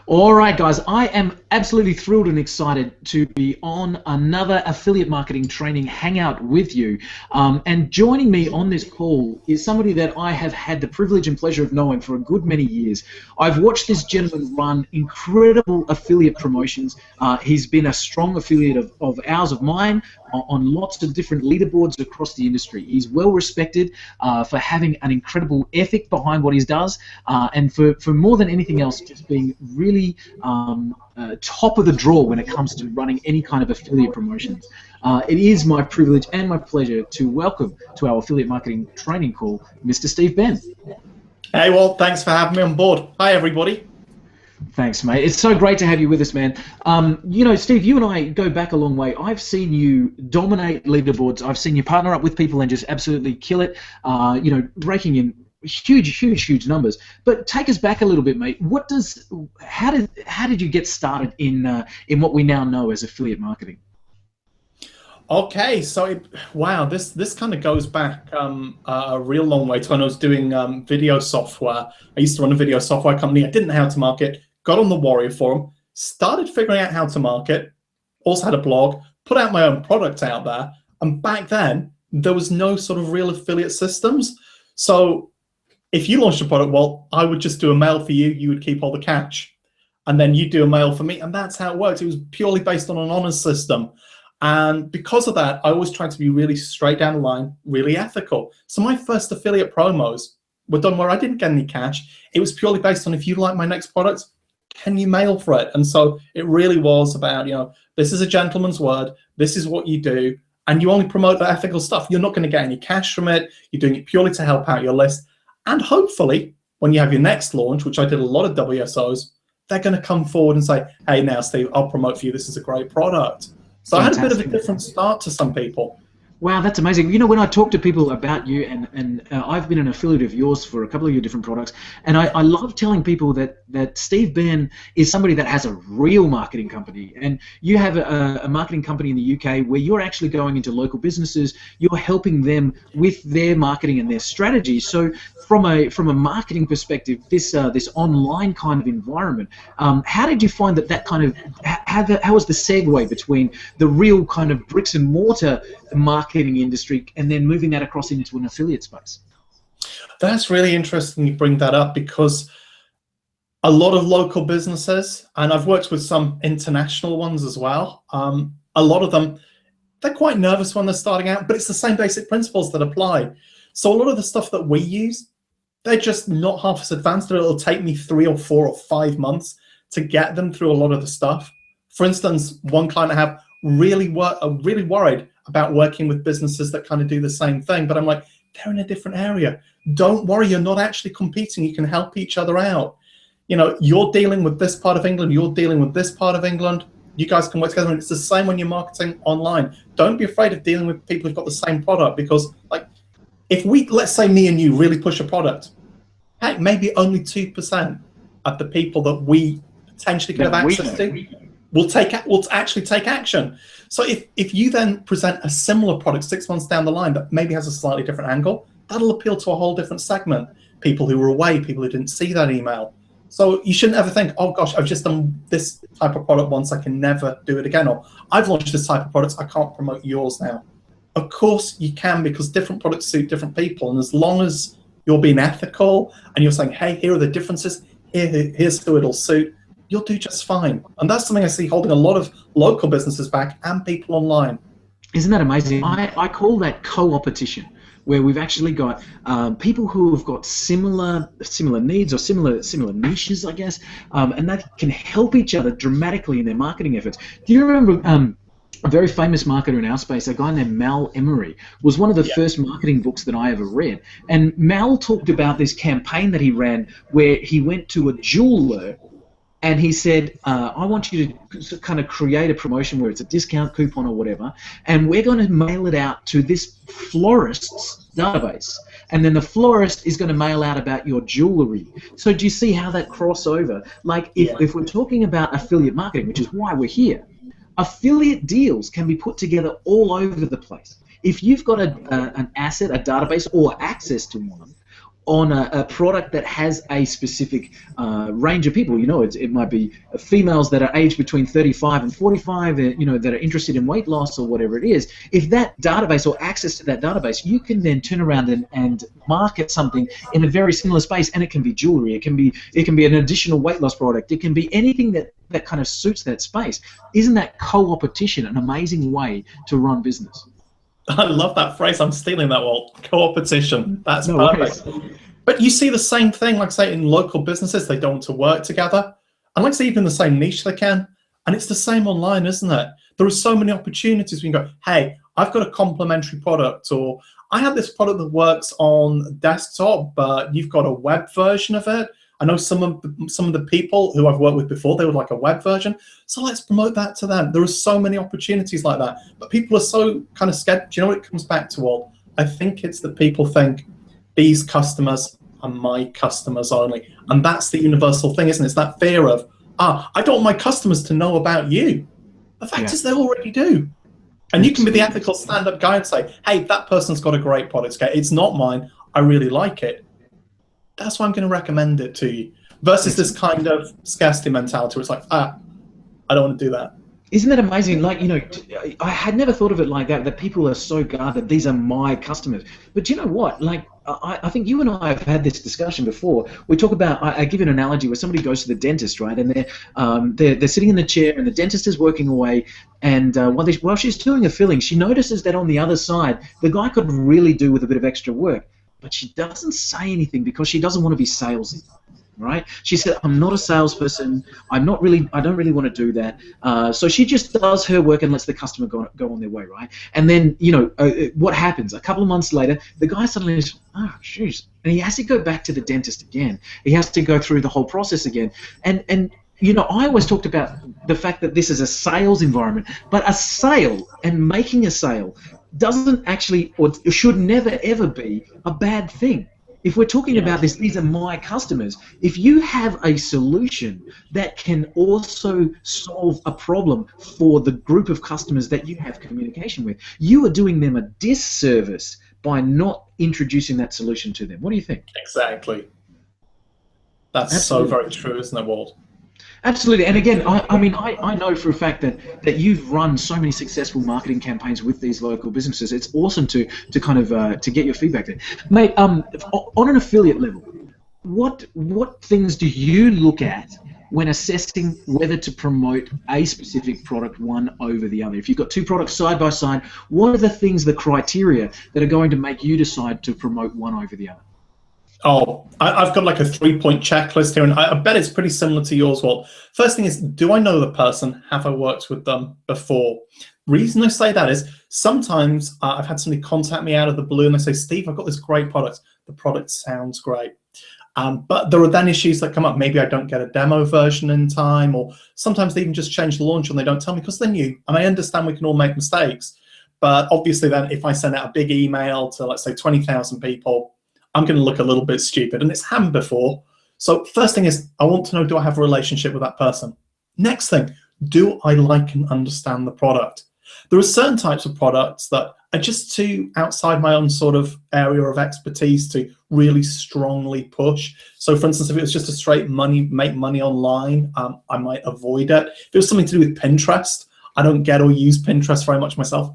All right, guys, I am absolutely thrilled and excited to be on another affiliate marketing training hangout with you. And joining me on this call is somebody that I have had the privilege and pleasure of knowing for a good many years. I've watched this gentleman run incredible affiliate promotions. He's been a strong affiliate of ours, of mine, on lots of different leaderboards across the industry. He's well respected for having an incredible ethic behind what he does, and for more than anything else, just being really top of the draw when it comes to running any kind of affiliate promotions. It is my privilege and my pleasure to welcome to our affiliate marketing training call, Mr. Steve Benn. Hey, Walt, thanks for having me on board. Hi, everybody. Thanks, mate. It's so great to have you with us, man. You know, Steve, you and I go back a long way. I've seen you dominate leaderboards. I've seen you partner up with people and just absolutely kill it, you know, raking in huge numbers. But take us back a little bit, mate. How did you get started in what we now know as affiliate marketing? Okay, so wow, this kind of goes back a real long way to when I was doing video software. I used to run a video software company. I didn't know how to market. Got on the Warrior Forum, started figuring out how to market. Also had a blog, put out my own product out there. And back then, there was no sort of real affiliate systems. So if you launched a product, well, I would just do a mail for you. You would keep all the cash, and then you do a mail for me, and that's how it worked. It was purely based on an honor system. And because of that, I always tried to be really straight down the line, really ethical. So my first affiliate promos were done where I didn't get any cash. It was purely based on, if you like my next product, can you mail for it? And so it really was about, you know, this is a gentleman's word. This is what you do. And you only promote the ethical stuff. You're not going to get any cash from it. You're doing it purely to help out your list. And hopefully, when you have your next launch, which I did a lot of WSOs, they're going to come forward and say, hey, now, Steve, I'll promote for you. This is a great product. So I had a bit of a different start to some people. Wow, that's amazing. You know, when I talk to people about you, and I've been an affiliate of yours for a couple of your different products, and I love telling people that Steve Benn is somebody that has a real marketing company. And you have a marketing company in the UK where you're actually going into local businesses, you're helping them with their marketing and their strategies. So from a marketing perspective, this online kind of environment, how did you find that kind of, how was the segue between the real kind of bricks and mortar marketing industry and then moving that across into an affiliate space? That's really interesting you bring that up, because a lot of local businesses, and I've worked with some international ones as well, a lot of them, they're quite nervous when they're starting out, but it's the same basic principles that apply. So a lot of the stuff that we use, they're just not half as advanced. It'll take me 3 or 4 or 5 months to get them through a lot of the stuff. For instance, one client I have really worried about working with businesses that kind of do the same thing, but I'm like, they're in a different area. Don't worry, you're not actually competing. You can help each other out. You know, you're dealing with this part of England, you're dealing with this part of England. You guys can work together, and it's the same when you're marketing online. Don't be afraid of dealing with people who've got the same product, because, like, if we, let's say me and you really push a product, heck, maybe only 2% of the people that we potentially could have access to will actually take action. So if you then present a similar product 6 months down the line that maybe has a slightly different angle, that'll appeal to a whole different segment. People who were away, people who didn't see that email. So you shouldn't ever think, oh gosh, I've just done this type of product once, I can never do it again. Or I've launched this type of product, I can't promote yours now. Of course you can, because different products suit different people. And as long as you're being ethical and you're saying, hey, here are the differences, here's who it'll suit, you'll do just fine. And that's something I see holding a lot of local businesses back and people online. Isn't that amazing? I call that co-opetition, where we've actually got people who have got similar needs or similar niches, I guess, and that can help each other dramatically in their marketing efforts. Do you remember a very famous marketer in our space, a guy named Mal Emery, was one of the first marketing books that I ever read. And Mal talked about this campaign that he ran where he went to a jeweler and he said, I want you to kind of create a promotion where it's a discount coupon or whatever, and we're going to mail it out to this florist's database. And then the florist is going to mail out about your jewelry. So do you see how that crossover? Like if we're talking about affiliate marketing, which is why we're here, affiliate deals can be put together all over the place. If you've got an asset, a database, or access to one, on a product that has a specific range of people. You know, it might be females that are aged between 35 and 45, you know, that are interested in weight loss or whatever it is. If that database or access to that database, you can then turn around and market something in a very similar space, and it can be jewelry, it can be an additional weight loss product, it can be anything that kind of suits that space. Isn't that co-opetition an amazing way to run business? I love that phrase. I'm stealing that, Walt. Co-opetition. That's No perfect. worries. But you see the same thing, like I say, in local businesses, they don't want to work together. And like I say, even the same niche they can. And it's the same online, isn't it? There are so many opportunities. We can go, hey, I've got a complementary product, or I have this product that works on desktop, but you've got a web version of it. I know some of the people who I've worked with before, they would like a web version. So let's promote that to them. There are so many opportunities like that. But people are so kind of scared. Do you know what it comes back to, Walt? I think it's that people think these customers are my customers only. And that's the universal thing, isn't it? It's that fear of, I don't want my customers to know about you. The fact is they already do. And you can be the ethical stand-up guy and say, hey, that person's got a great product. It's not mine. I really like it. That's why I'm going to recommend it to you. Versus this kind of scarcity mentality where it's like, I don't want to do that. Isn't that amazing? Like, you know, I had never thought of it like that people are so guarded, these are my customers. But you know what? Like, I think you and I have had this discussion before. We talk about, I give an analogy where somebody goes to the dentist, right? And they're sitting in the chair and the dentist is working away. And while she's doing a filling, she notices that on the other side, the guy could really do with a bit of extra work. But she doesn't say anything because she doesn't want to be salesy. Right? She said, I'm not a salesperson. I don't really want to do that. So she just does her work and lets the customer go on their way, right? And then, you know, what happens? A couple of months later, the guy suddenly is, oh, jeez. And he has to go back to the dentist again. He has to go through the whole process again. And you know, I always talked about the fact that this is a sales environment, but a sale and making a sale doesn't actually, or should never, ever be a bad thing. If we're talking about this, these are my customers. If you have a solution that can also solve a problem for the group of customers that you have communication with, you are doing them a disservice by not introducing that solution to them. What do you think? Exactly. That's Absolutely. So very true, isn't it, Walt? Absolutely, and again, I know for a fact that you've run so many successful marketing campaigns with these local businesses. It's awesome to kind of to get your feedback there, mate. On an affiliate level, what things do you look at when assessing whether to promote a specific product one over the other? If you've got two products side by side, what are the criteria that are going to make you decide to promote one over the other? Oh, I've got like a 3-point checklist here, and I bet it's pretty similar to yours, Walt. First thing is, do I know the person? Have I worked with them before? Reason I say that is sometimes I've had somebody contact me out of the blue and they say, Steve, I've got this great product. The product sounds great. But there are then issues that come up. Maybe I don't get a demo version in time, or sometimes they even just change the launch and they don't tell me because they're new. And I understand we can all make mistakes. But obviously then if I send out a big email to, let's say, 20,000 people, I'm going to look a little bit stupid, and it's happened before. So first thing is, I want to know, do I have a relationship with that person? Next thing, do I like and understand the product? There are certain types of products that are just too outside my own sort of area of expertise to really strongly push. So for instance, if it was just a straight make money online, I might avoid it. If it was something to do with Pinterest, I don't get or use Pinterest very much myself.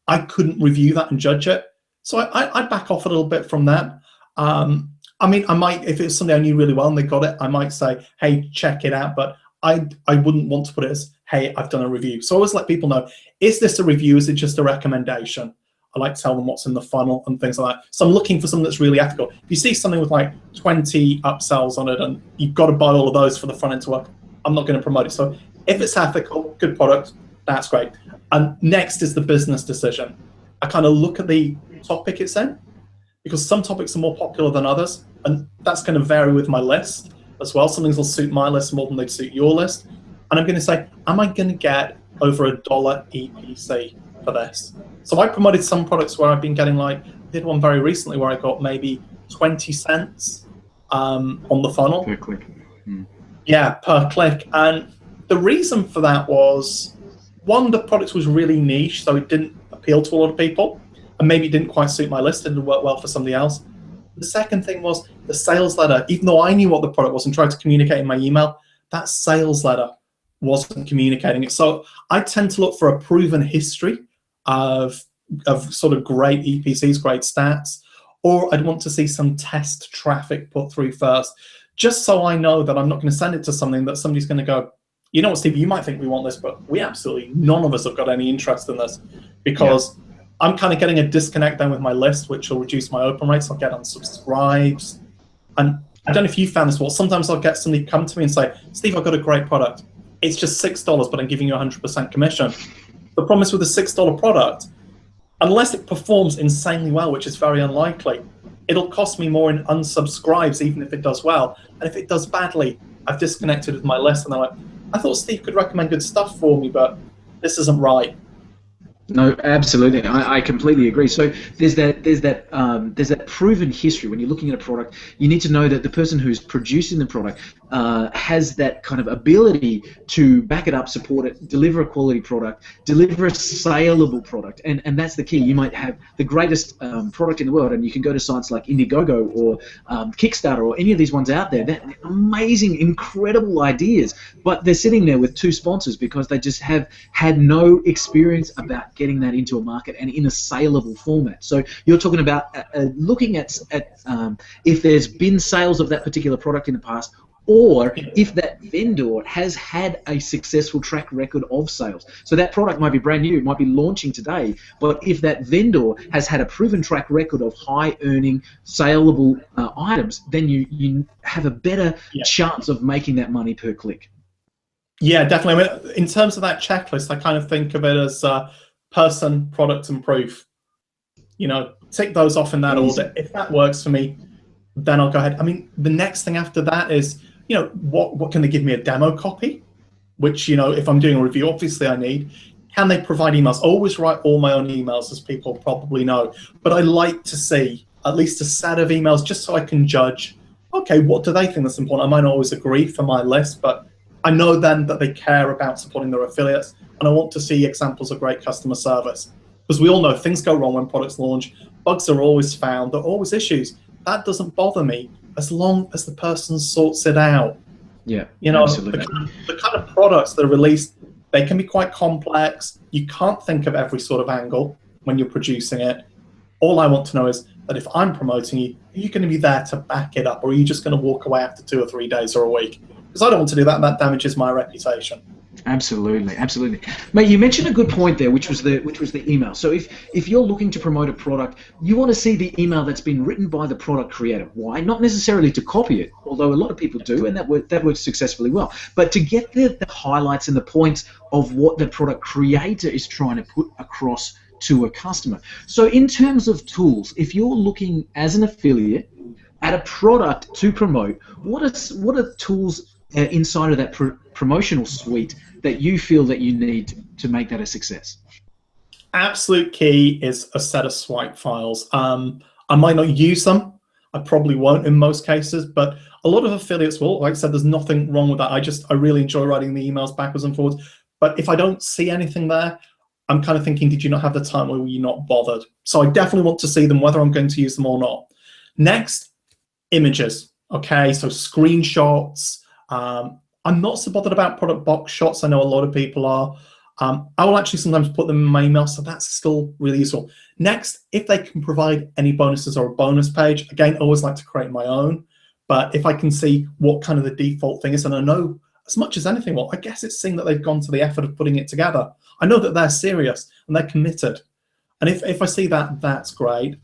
I couldn't review that and judge it. So I back off a little bit from that. I mean, I might, if it's something I knew really well and they got it, I might say, hey, check it out. But I wouldn't want to put it as, hey, I've done a review. So I always let people know, is this a review? Is it just a recommendation? I like to tell them what's in the funnel and things like that. So I'm looking for something that's really ethical. If you see something with like 20 upsells on it and you've got to buy all of those for the front end to work, I'm not going to promote it. So if it's ethical, good product, that's great. And next is the business decision. I kind of look at the topic it's in, because some topics are more popular than others, and that's going to vary with my list as well. Some things will suit my list more than they'd suit your list. And I'm going to say, am I going to get over $1 EPC for this? So I promoted some products where I've been getting I did one very recently where I got maybe 20 cents on the funnel. Per click. Yeah, per click. And the reason for that was, one, the product was really niche, so it didn't appeal to a lot of people. And maybe it didn't quite suit my list, it didn't work well for somebody else. The second thing was the sales letter. Even though I knew what the product was and tried to communicate in my email, that sales letter wasn't communicating it. So I tend to look for a proven history of sort of great EPCs, great stats, or I'd want to see some test traffic put through first, just so I know that I'm not going to send it to something that somebody's going to go, you know what, Steve, you might think we want this, but we absolutely, none of us have got any interest in this, because I'm kind of getting a disconnect then with my list, which will reduce my open rates. I'll get unsubscribes. And I don't know if you found this, well, sometimes I'll get somebody come to me and say, Steve, I've got a great product. It's just $6, but I'm giving you 100% commission. The problem is with a $6 product, unless it performs insanely well, which is very unlikely, it'll cost me more in unsubscribes, even if it does well. And if it does badly, I've disconnected with my list, and they're like, I thought Steve could recommend good stuff for me, but this isn't right. No, absolutely. I completely agree. So there's that proven history. When you're looking at a product, you need to know that the person who's producing the product has that kind of ability to back it up, support it, deliver a quality product, deliver a saleable product, and that's the key. You might have the greatest product in the world, and you can go to sites like Indiegogo or Kickstarter or any of these ones out there. They're amazing, incredible ideas, but they're sitting there with two sponsors because they just have had no experience about getting that into a market and in a saleable format. So you're talking about looking at if there's been sales of that particular product in the past, or if that vendor has had a successful track record of sales. So that product might be brand new, it might be launching today, but if that vendor has had a proven track record of high earning, saleable items, then you have a better chance of making that money per click. Yeah, definitely. I mean, in terms of that checklist, I kind of think of it as person, product, and proof. You know, tick those off in that order. If that works for me, then I'll go ahead. I mean, the next thing after that is, you know, what can they give me a demo copy? Which, you know, if I'm doing a review, obviously I need. Can they provide emails? I always write all my own emails, as people probably know. But I like to see at least a set of emails just so I can judge, okay, what do they think that's important? I might not always agree for my list, but I know then that they care about supporting their affiliates, and I want to see examples of great customer service. Because we all know things go wrong when products launch. Bugs are always found. There are always issues. That doesn't bother me as long as the person sorts it out. Yeah, you know, absolutely. The kind of products that are released, they can be quite complex. You can't think of every sort of angle when you're producing it. All I want to know is that if I'm promoting you, are you going to be there to back it up, or are you just going to walk away after 2 or 3 days or a week? Because I don't want to do that, and that damages my reputation. Absolutely, absolutely, mate. You mentioned a good point there, which was the email. So if you're looking to promote a product, you want to see the email that's been written by the product creator. Why? Not necessarily to copy it, although a lot of people do, and that works successfully well. But to get the highlights and the points of what the product creator is trying to put across to a customer. So in terms of tools, if you're looking as an affiliate at a product to promote, what are tools inside of that promotional suite that you feel that you need to make that a success? Absolute key is a set of swipe files. I might not use them. I probably won't in most cases, but a lot of affiliates will. Like I said, there's nothing wrong with that. I really enjoy writing the emails backwards and forwards. But if I don't see anything there, I'm kind of thinking, did you not have the time, or were you not bothered? So I definitely want to see them, whether I'm going to use them or not. Next, images. Okay, so screenshots. I'm not so bothered about product box shots. I know a lot of people are. I will actually sometimes put them in my email, so that's still really useful. Next, if they can provide any bonuses or a bonus page, again, I always like to create my own. But if I can see what kind of the default thing is, and I know as much as anything, well, I guess it's seeing that they've gone to the effort of putting it together. I know that they're serious and they're committed. And if I see that, that's great.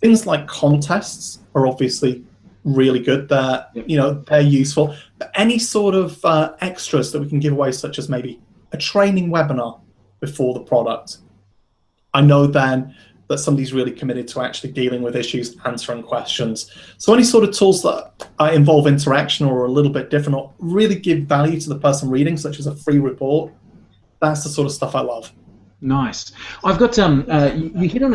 Things like contests are obviously really good. They're useful. But any sort of extras that we can give away, such as maybe a training webinar before the product, I know then that somebody's really committed to actually dealing with issues, answering questions. So any sort of tools that involve interaction or are a little bit different, or really give value to the person reading, such as a free report, that's the sort of stuff I love. Nice. I've got you hit on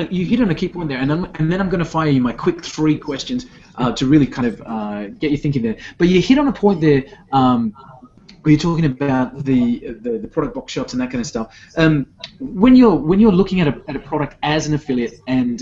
a key point there, and then I'm going to fire you my quick 3 questions to really kind of get you thinking there. But you hit on a point there where you're talking about the product box shots and that kind of stuff. When you're looking at a product as an affiliate, and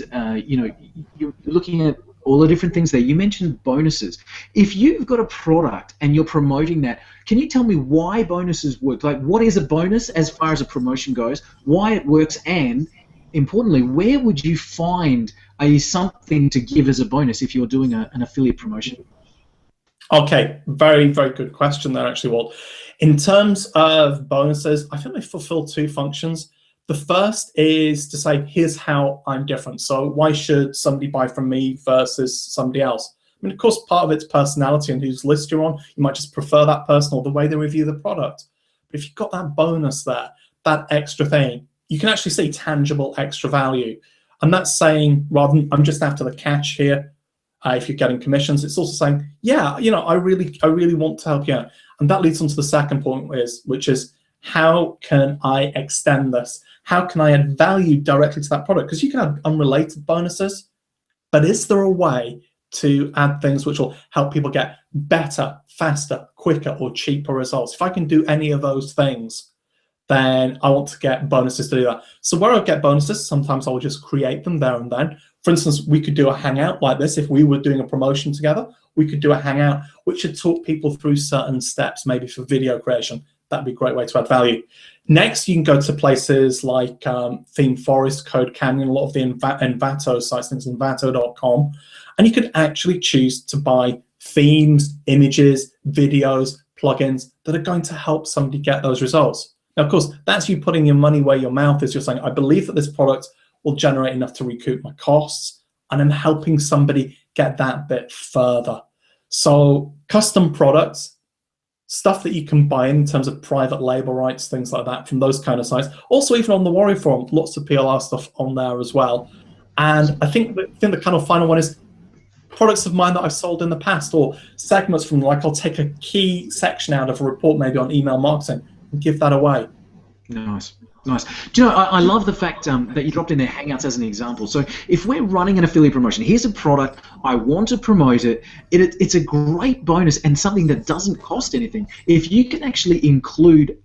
you're looking at all the different things there. You mentioned bonuses. If you've got a product and you're promoting that, can you tell me why bonuses work? Like, what is a bonus as far as a promotion goes, why it works, and importantly, where would you find something to give as a bonus if you're doing an affiliate promotion? Okay, very, very good question there, actually, Walt. In terms of bonuses, I think they fulfill two functions. The first is to say, here's how I'm different. So why should somebody buy from me versus somebody else? I mean, of course, part of it's personality and whose list you're on. You might just prefer that person or the way they review the product. But if you've got that bonus there, that extra thing, you can actually see tangible extra value. And that's saying, rather than I'm just after the catch here, if you're getting commissions, it's also saying, yeah, you know, I really want to help you out. And that leads on to the second point, which is how can I extend this? How can I add value directly to that product? Because you can have unrelated bonuses, but is there a way to add things which will help people get better, faster, quicker, or cheaper results? If I can do any of those things, then I want to get bonuses to do that. So where I get bonuses, sometimes I'll just create them there and then. For instance, we could do a hangout like this. If we were doing a promotion together, we could do a hangout which would talk people through certain steps, maybe for video creation. That'd be a great way to add value. Next, you can go to places like Theme Forest, Code Canyon, a lot of the Envato sites, things envato.com, and you could actually choose to buy themes, images, videos, plugins that are going to help somebody get those results. Now, of course, that's you putting your money where your mouth is. You're saying, I believe that this product will generate enough to recoup my costs, and I'm helping somebody get that bit further. So custom products, stuff that you can buy in terms of private label rights, things like that from those kind of sites. Also, even on the Warrior Forum, lots of PLR stuff on there as well. And I think the kind of final one is products of mine that I've sold in the past, or segments from, like, I'll take a key section out of a report, maybe on email marketing, and give that away. Nice. Nice. Do you know, I love the fact that you dropped in there Hangouts as an example. So if we're running an affiliate promotion, here's a product, I want to promote it, it's a great bonus and something that doesn't cost anything. If you can actually include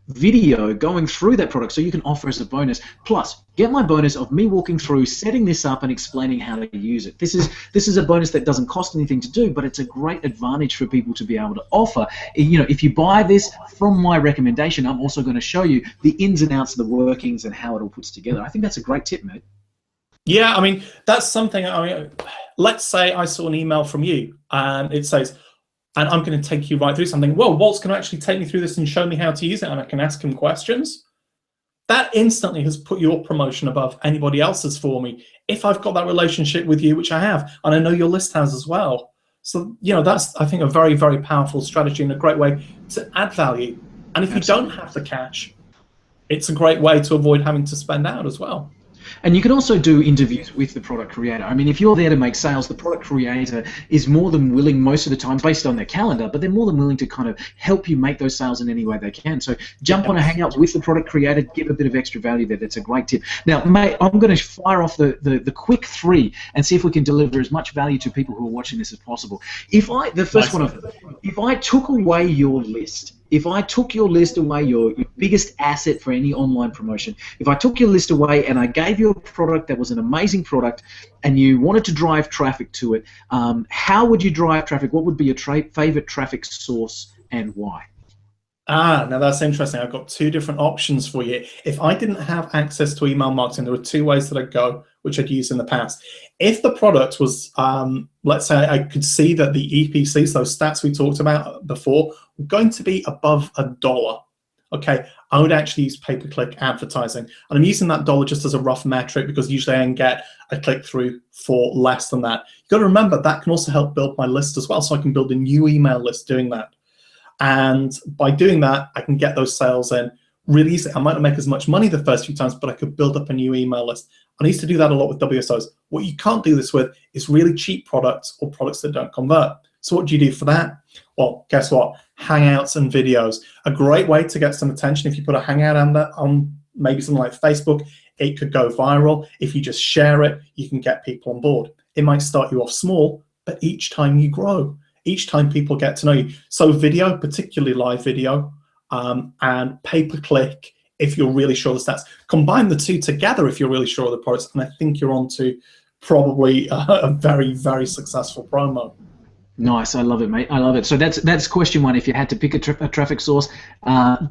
video going through that product, so you can offer as a bonus, plus get my bonus of me walking through, setting this up and explaining how to use it. This is a bonus that doesn't cost anything to do, but it's a great advantage for people to be able to offer. You know, if you buy this from my recommendation, I'm also going to show you the ins and outs of the workings and how it all puts together. I think that's a great tip, mate. Yeah, I mean, that's something. I mean, let's say I saw an email from you and it says, and I'm going to take you right through something. Well, Walt's going to actually take me through this and show me how to use it, and I can ask him questions. That instantly has put your promotion above anybody else's for me. If I've got that relationship with you, which I have, and I know your list has as well. So, you know, that's, I think, a very, very powerful strategy and a great way to add value. And if you don't have the cash, it's a great way to avoid having to spend out as well. And you can also do interviews with the product creator. I mean, if you're there to make sales, the product creator is more than willing most of the time, based on their calendar, but they're more than willing to kind of help you make those sales in any way they can. So jump on a hangout with the product creator, give a bit of extra value there. That's a great tip. Now, mate, I'm going to fire off the quick three and see if we can deliver as much value to people who are watching this as possible. If I took away your list, if I took your list away, your biggest asset for any online promotion, if I took your list away and I gave you a product that was an amazing product and you wanted to drive traffic to it, how would you drive traffic? What would be your favorite traffic source and why? Now that's interesting. I've got two different options for you. If I didn't have access to email marketing, there were two ways that I'd go, which I'd used in the past. If the product was, let's say I could see that the EPCs, those stats we talked about before, were going to be above $1, okay, I would actually use pay-per-click advertising. And I'm using that dollar just as a rough metric because usually I can get a click-through for less than that. You've got to remember that can also help build my list as well, so I can build a new email list doing that. And by doing that, I can get those sales in really easily. I might not make as much money the first few times, but I could build up a new email list. I used to do that a lot with WSOs. What you can't do this with is really cheap products or products that don't convert. So what do you do for that? Well, guess what? Hangouts and videos. A great way to get some attention. If you put a hangout on maybe something like Facebook, it could go viral. If you just share it, you can get people on board. It might start you off small, but each time you grow, each time people get to know you. So video, particularly live video, and pay-per-click, if you're really sure of the stats. Combine the two together if you're really sure of the products, and I think you're on to probably a very, very successful promo. Nice, I love it, mate. I love it. So that's question one. If you had to pick a traffic source,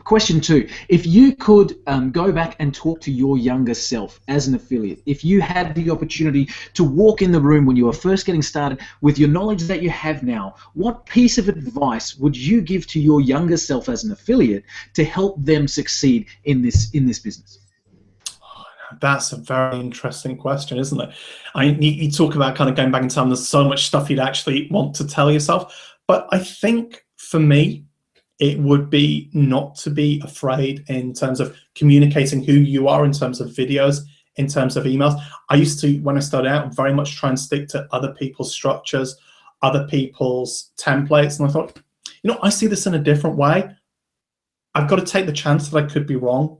question two: if you could go back and talk to your younger self as an affiliate, if you had the opportunity to walk in the room when you were first getting started with your knowledge that you have now, what piece of advice would you give to your younger self as an affiliate to help them succeed in this business? That's a very interesting question, isn't it? You talk about kind of going back in time. There's so much stuff you'd actually want to tell yourself. But I think for me, it would be not to be afraid in terms of communicating who you are, in terms of videos, in terms of emails. I used to, when I started out, very much try and stick to other people's structures, other people's templates. And I thought, I see this in a different way. I've got to take the chance that I could be wrong.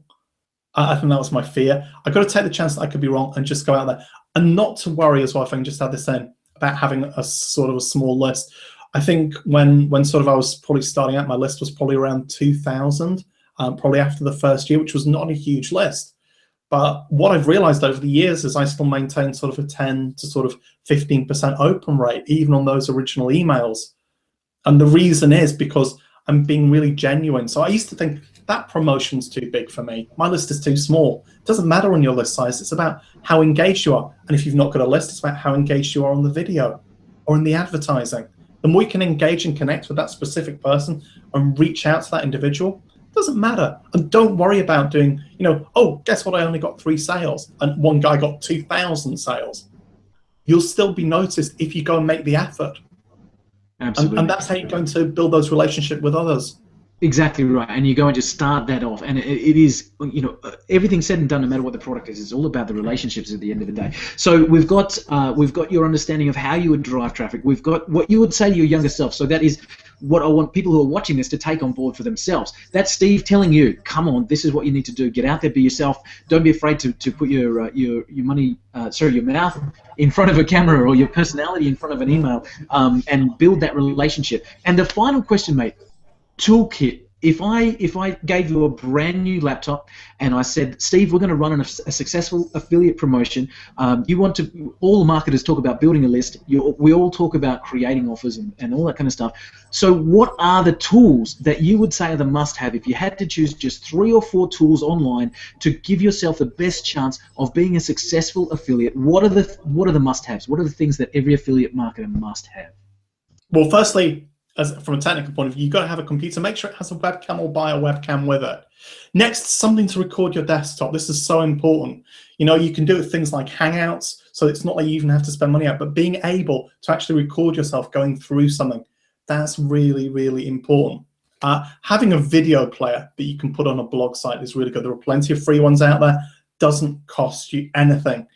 I think that was my fear. I've got to take the chance that I could be wrong and just go out there. And not to worry as well, if I can just add this in, about having a sort of a small list. I think when sort of I was probably starting out, my list was probably around 2,000, probably after the first year, which was not a huge list. But what I've realized over the years is I still maintain sort of a 10 to sort of 15% open rate, even on those original emails. And the reason is because I'm being really genuine. So I used to think that promotion's too big for me. My list is too small. It doesn't matter on your list size. It's about how engaged you are. And if you've not got a list, it's about how engaged you are on the video or in the advertising. The more you can engage and connect with that specific person and reach out to that individual, it doesn't matter. And don't worry about doing, oh, guess what? I only got 3 sales and one guy got 2,000 sales. You'll still be noticed if you go and make the effort. Absolutely. And that's how you're going to build those relationships with others. Exactly right, and you're going to start that off, and it is, everything said and done, no matter what the product is, it's all about the relationships at the end of the day. So we've got your understanding of how you would drive traffic. We've got what you would say to your younger self. So that is what I want people who are watching this to take on board for themselves. That's Steve telling you, come on, this is what you need to do. Get out there, be yourself. Don't be afraid to put your mouth in front of a camera or your personality in front of an email, and build that relationship. And the final question, mate. Toolkit. If I gave you a brand new laptop and I said, Steve, we're going to run a successful affiliate promotion. All the marketers talk about building a list. We all talk about creating offers and all that kind of stuff. So what are the tools that you would say are the must-have if you had to choose just 3 or 4 tools online to give yourself the best chance of being a successful affiliate? What are the must-haves? What are the things that every affiliate marketer must have? Well, firstly, from a technical point of view, you've got to have a computer. Make sure it has a webcam or buy a webcam with it. Next, something to record your desktop. This is so important. You can do things like Hangouts, so it's not like you even have to spend money out, but being able to actually record yourself going through something, that's really, really important. Having a video player that you can put on a blog site is really good. There are plenty of free ones out there. Doesn't cost you anything.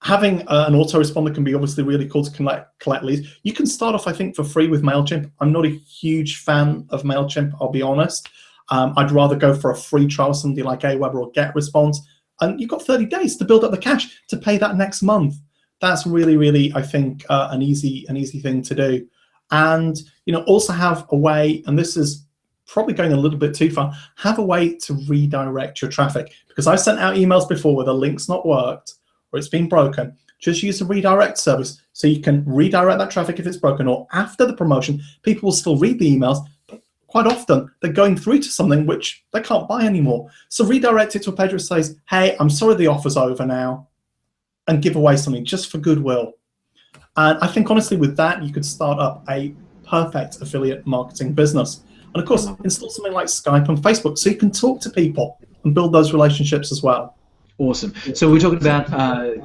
Having an autoresponder can be obviously really cool to collect leads. You can start off, I think, for free with MailChimp. I'm not a huge fan of MailChimp, I'll be honest. I'd rather go for a free trial, something like Aweber or GetResponse. And you've got 30 days to build up the cash to pay that next month. That's really, really, I think, an easy thing to do. And also have a way, and this is probably going a little bit too far, have a way to redirect your traffic. Because I've sent out emails before where the link's not worked, or it's been broken. Just use a redirect service so you can redirect that traffic if it's broken, or after the promotion, people will still read the emails, but quite often they're going through to something which they can't buy anymore. So redirect it to a page that says, hey, I'm sorry the offer's over now, and give away something just for goodwill. And I think honestly with that, you could start up a perfect affiliate marketing business. And of course, install something like Skype and Facebook so you can talk to people and build those relationships as well. Awesome. So we're talking about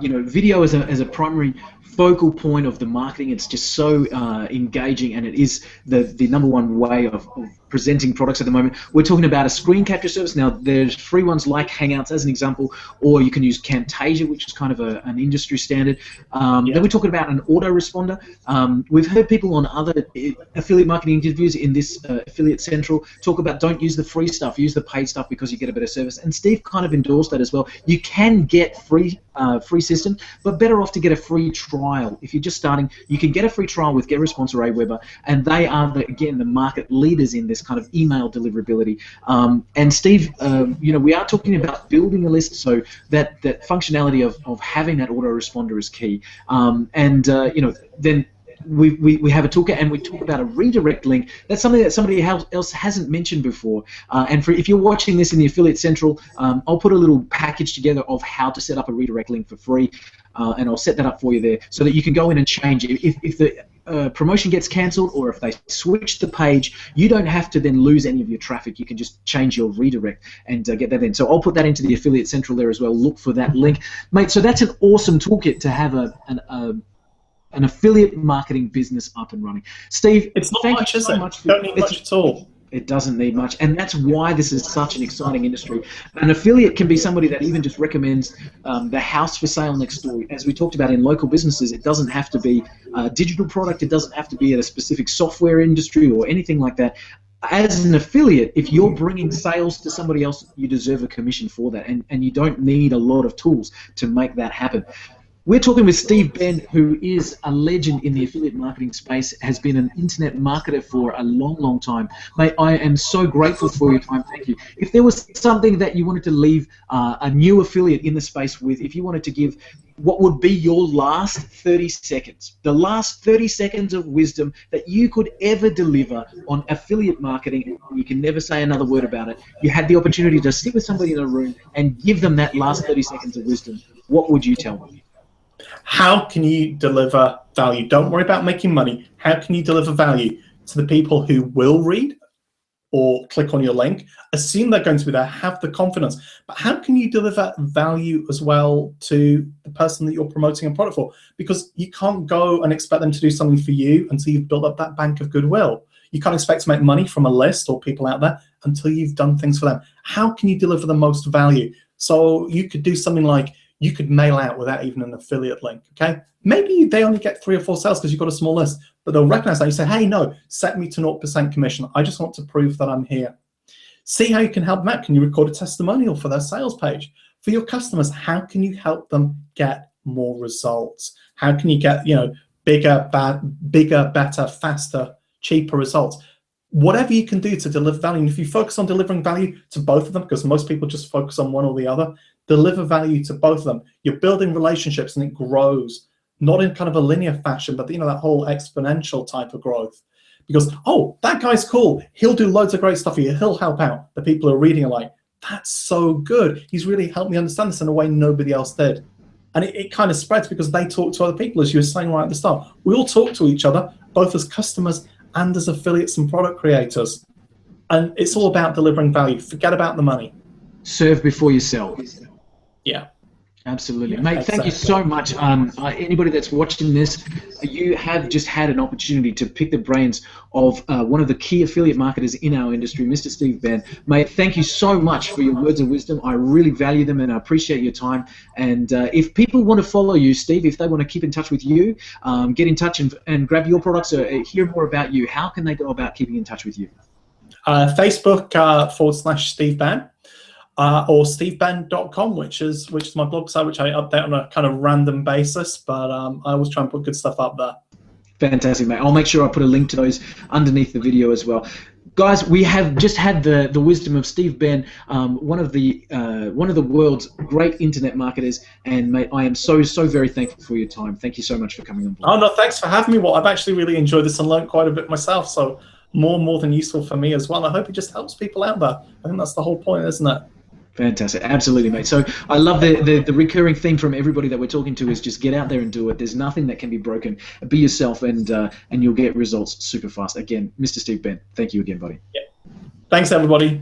video as a primary focal point of the marketing. It's just so engaging, and it is the number one way of presenting products at the moment. We're talking about a screen capture service. Now, there's free ones like Hangouts as an example, or you can use Camtasia, which is kind of an industry standard. Then we're talking about an autoresponder. We've heard people on other affiliate marketing interviews in this Affiliate Central talk about don't use the free stuff, use the paid stuff because you get a better service. And Steve kind of endorsed that as well. You can get free free system, but better off to get a free trial. If you're just starting, you can get a free trial with GetResponse or Aweber, and they are, again, the market leaders in this kind of email deliverability. And Steve, we are talking about building a list, so that functionality of having that autoresponder is key. Then we have a toolkit, and we talk about a redirect link. That's something that somebody else hasn't mentioned before. And if you're watching this in the Affiliate Central, I'll put a little package together of how to set up a redirect link for free, and I'll set that up for you there so that you can go in and change it. If the promotion gets cancelled, or if they switch the page, you don't have to then lose any of your traffic. You can just change your redirect and get that in. So I'll put that into the Affiliate Central there as well. Look for that link, mate. So that's an awesome toolkit to have an affiliate marketing business up and running. Steve, it's not much, is it? Don't need much at all. It doesn't need much, and that's why this is such an exciting industry. An affiliate can be somebody that even just recommends the house for sale next door. As we talked about in local businesses, it doesn't have to be a digital product, it doesn't have to be at a specific software industry or anything like that. As an affiliate, if you're bringing sales to somebody else, you deserve a commission for that, and you don't need a lot of tools to make that happen. We're talking with Steve Benn, who is a legend in the affiliate marketing space, has been an internet marketer for a long, long time. Mate, I am so grateful for your time. Thank you. If there was something that you wanted to leave a new affiliate in the space with, if you wanted to give what would be your last 30 seconds, the last 30 seconds of wisdom that you could ever deliver on affiliate marketing, you can never say another word about it. You had the opportunity to sit with somebody in a room and give them that last 30 seconds of wisdom. What would you tell them? How can you deliver value? Don't worry about making money. How can you deliver value to the people who will read or click on your link? Assume they're going to be there, have the confidence. But how can you deliver value as well to the person that you're promoting a product for? Because you can't go and expect them to do something for you until you've built up that bank of goodwill. You can't expect to make money from a list or people out there until you've done things for them. How can you deliver the most value? So you could do something like, you could mail out without even an affiliate link, okay? Maybe they only get 3 or 4 sales because you've got a small list, but they'll recognize that. You say, hey, no, set me to 0% commission. I just want to prove that I'm here. See how you can help them out. Can you record a testimonial for their sales page? For your customers, how can you help them get more results? How can you get, bigger, better, faster, cheaper results? Whatever you can do to deliver value, and if you focus on delivering value to both of them, because most people just focus on one or the other, deliver value to both of them. You're building relationships and it grows, not in kind of a linear fashion, but that whole exponential type of growth. Because, oh, that guy's cool. He'll do loads of great stuff for you. He'll help out. The people who are reading are like, that's so good. He's really helped me understand this in a way nobody else did. And it kind of spreads because they talk to other people, as you were saying right at the start. We all talk to each other, both as customers and as affiliates and product creators. And it's all about delivering value. Forget about the money. Serve before you sell. Yeah. Absolutely. Yeah, mate, thank you so much. Anybody that's watching this, you have just had an opportunity to pick the brains of one of the key affiliate marketers in our industry, Mr. Steve Benn. Mate, thank you so much for your words of wisdom. I really value them and I appreciate your time. And if people want to follow you, Steve, if they want to keep in touch with you, get in touch and grab your products or hear more about you, how can they go about keeping in touch with you? Facebook /Steve Benn. Or stevebenn.com, which is my blog site, which I update on a kind of random basis, but I always try and put good stuff up there. Fantastic, mate. I'll make sure I put a link to those underneath the video as well. Guys, we have just had the wisdom of Steve Benn, one of the world's great internet marketers, and mate, I am so very thankful for your time. Thank you so much for coming on board. Oh no, thanks for having me. Well, I've actually really enjoyed this and learned quite a bit myself, so more than useful for me as well. I hope it just helps people out there. I think that's the whole point, isn't it? Fantastic, absolutely, mate. So I love the recurring theme from everybody that we're talking to is just get out there and do it. There's nothing that can be broken. Be yourself, and you'll get results super fast. Again, Mr. Steve Benn, thank you again, buddy. Yeah. Thanks, everybody.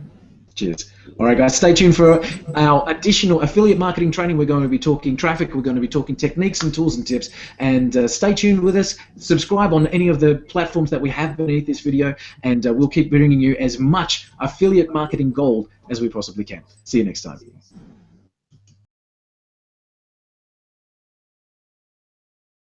Cheers. All right, guys, stay tuned for our additional affiliate marketing training. We're going to be talking traffic. We're going to be talking techniques and tools and tips. And stay tuned with us. Subscribe on any of the platforms that we have beneath this video, and we'll keep bringing you as much affiliate marketing gold as we possibly can. See you next time.